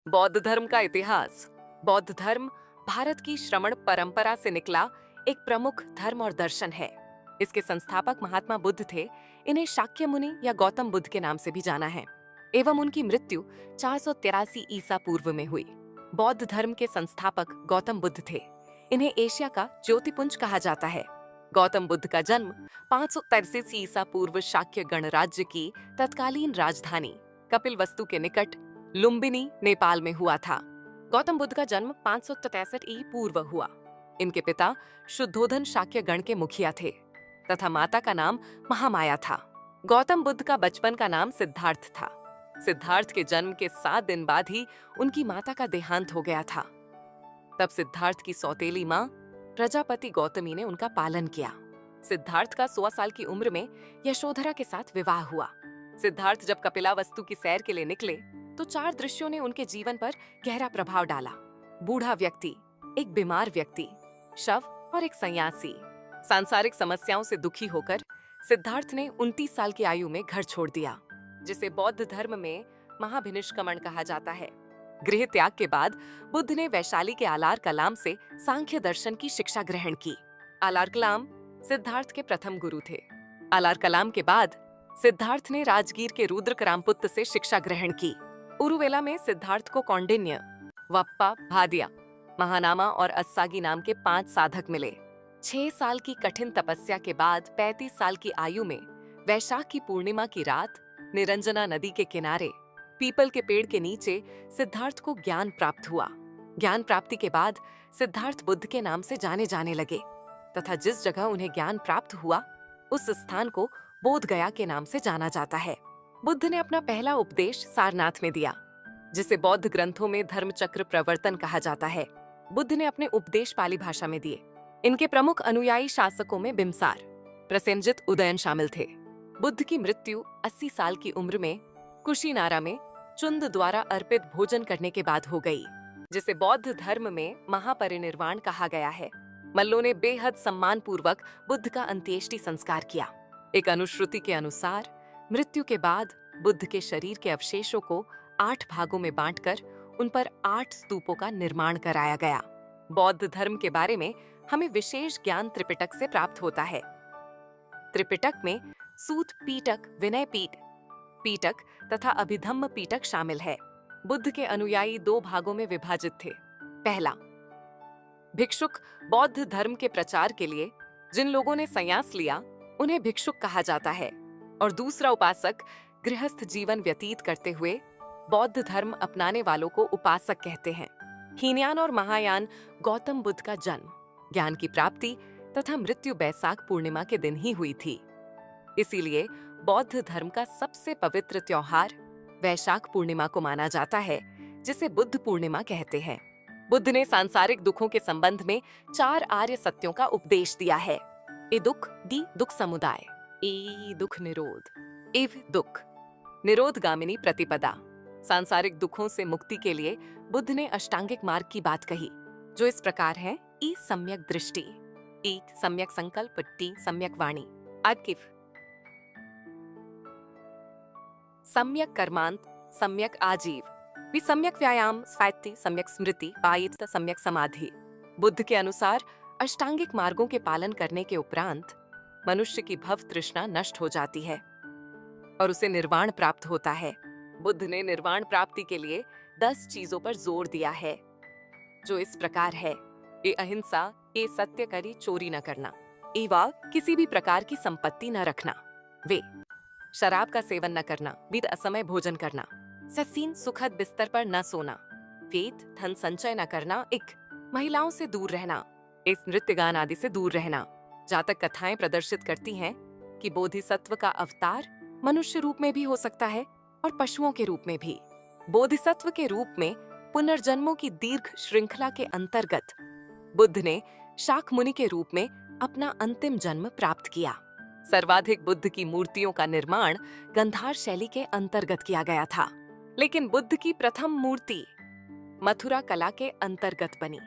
बौद्ध धर्म का इतिहास। बौद्ध धर्म भारत की श्रमण परंपरा से निकला एक प्रमुख धर्म और दर्शन है। इसके संस्थापक महात्मा बुद्ध थे। इन्हें शाक्य मुनि या गौतम बुद्ध के नाम से भी जाना है एवं उनकी मृत्यु 483 ईसा पूर्व में हुई। बौद्ध धर्म के संस्थापक गौतम बुद्ध थे। इन्हें एशिया का ज्योतिपुंज कहा जाता है। गौतम बुद्ध का जन्म 533 ईसा पूर्व शाक्य गणराज्य की तत्कालीन राजधानी कपिलवस्तु के निकट लुम्बिनी, नेपाल में हुआ था। गौतम बुद्ध का जन्म 563 ई पूर्व हुआ। इनके पिता शुद्धोधन शाक्य गण के मुखिया थे तथा माता का नाम महामाया था। गौतम बुद्ध का बचपन का नाम सिद्धार्थ था। सिद्धार्थ के जन्म के 7 दिन बाद ही उनकी माता का देहांत हो गया था। तब सिद्धार्थ की सौतेली माँ प्रजापति गौतमी ने उनका पालन किया। सिद्धार्थ का 16 साल की उम्र में यशोधरा के साथ विवाह हुआ। सिद्धार्थ जब कपिलावस्तु की सैर के लिए निकले तो 4 दृश्यों ने उनके जीवन पर गहरा प्रभाव डाला। बूढ़ा व्यक्ति, एक बीमार व्यक्ति, शव और एक सन्यासी। सांसारिक समस्याओं से दुखी होकर सिद्धार्थ ने 29 साल की आयु में घर छोड़ दिया, जिसे बौद्ध धर्म में महाभिनिष्क्रमण कहा जाता है। गृह त्याग के बाद बुद्ध ने वैशाली के आलार कलाम से सांख्य दर्शन की शिक्षा ग्रहण की। आलार कलाम सिद्धार्थ के प्रथम गुरु थे। आलार कलाम के बाद सिद्धार्थ ने राजगीर के रुद्रकरामपुत्त से शिक्षा ग्रहण की। उरुवेला में सिद्धार्थ को कौंडिन्य, वप्पा, भादिया, महानामा और अस्सागी नाम के 5 साधक मिले। 6 साल की कठिन तपस्या के बाद 35 साल की आयु में वैशाख की पूर्णिमा की रात निरंजना नदी के किनारे पीपल के पेड़ के नीचे सिद्धार्थ को ज्ञान प्राप्त हुआ। ज्ञान प्राप्ति के बाद सिद्धार्थ बुद्ध के नाम से जाने जाने लगे तथा जिस जगह उन्हें ज्ञान प्राप्त हुआ उस स्थान को बोध गया के नाम से जाना जाता है। बुद्ध ने अपना पहला उपदेश सारनाथ में दिया, जिसे बौद्ध ग्रंथों में धर्मचक्र प्रवर्तन कहा जाता है। बुद्ध ने अपने उपदेश पाली भाषा में दिए। इनके प्रमुख अनुयायी शासकों में बिम्सार, प्रसेनजित, उदयन शामिल थे। बुद्ध की मृत्यु 80 साल की उम्र में कुशीनारा में चुंद द्वारा अर्पित भोजन करने के बाद हो गई, जिसे बौद्ध धर्म में महापरिनिर्वाण कहा गया है। मल्लों ने बेहद सम्मान पूर्वक बुद्ध का अंत्येष्टि संस्कार किया। एक अनुश्रुति के अनुसार मृत्यु के बाद बुद्ध के शरीर के अवशेषों को 8 भागों में बांटकर उन पर 8 स्तूपों का निर्माण कराया गया। बौद्ध धर्म के बारे में हमें विशेष ज्ञान त्रिपिटक से प्राप्त होता है। त्रिपिटक में सूत पीटक, विनय पीटक तथा अभिधम्म पीटक शामिल है। बुद्ध के अनुयायी 2 भागों में विभाजित थे। पहला, भिक्षुक बौद्ध धर्म के प्रचार के लिए जिन लोगों ने संन्यास लिया उन्हें भिक्षुक कहा जाता है, और दूसरा उपासक, गृहस्थ जीवन व्यतीत करते हुए बौद्ध धर्म अपनाने वालों को उपासक कहते हैं। हीनयान और महायान गौतम बुद्ध का जन्म, ज्ञान की प्राप्ति तथा मृत्यु बैसाख पूर्णिमा के दिन ही हुई थी। इसीलिए बौद्ध धर्म का सबसे पवित्र त्योहार वैशाख पूर्णिमा को माना जाता है, जिसे बुद्ध पूर्णिमा कहते हैं। बुद्ध ने सांसारिक दुखों के संबंध में 4 आर्य सत्यों का उपदेश दिया है। ए दुख, दी दुख समुदाय, ए दुख निरोध, एव दुख निरोधगामिनी प्रतिपदा। सांसारिक दुखों से मुक्ति के लिए बुद्ध ने अष्टांगिक मार्ग की बात कही, जो इस प्रकार है: ई सम्यक दृष्टि, ई सम्यक संकल्प, टी सम्यक वाणी, आकिव सम्यक कर्मांत, सम्यक आजीव, भी सम्यक व्यायाम, स्वैति सम्यक स्मृति, पायित सम्यक समाधि। बुद्ध के अनुसार अष्टांगिक मार्गों के पालन करने के उपरांत मनुष्य की भव तृष्णा नष्ट हो जाती है और उसे निर्वाण प्राप्त होता है। बुद्ध ने निर्वाण प्राप्ति के लिए 10 चीजों पर जोर दिया है, जो इस प्रकार है: ए अहिंसा, ए सत्य करी, चोरी न करना, एवा किसी भी प्रकार की संपत्ति न रखना, वे शराब का सेवन न करना, विद असमय भोजन करना, ससीन सुखद बिस्तर पर न सोना, वेद धन संचय न करना, एक महिलाओं से दूर रहना, इस नृत्य गान आदि से दूर रहना। जातक कथाएं प्रदर्शित करती हैं कि बोधिसत्व का अवतार मनुष्य रूप में भी हो सकता है और पशुओं के रूप में भी। बोधिसत्व के रूप में पुनर्जन्मों की दीर्घ श्रृंखला के अंतर्गत बुद्ध ने शाक मुनि के रूप में अपना अंतिम जन्म प्राप्त किया। सर्वाधिक बुद्ध की मूर्तियों का निर्माण गंधार शैली के अंतर्गत किया गया था, लेकिन बुद्ध की प्रथम मूर्ति मथुरा कला के अंतर्गत बनी।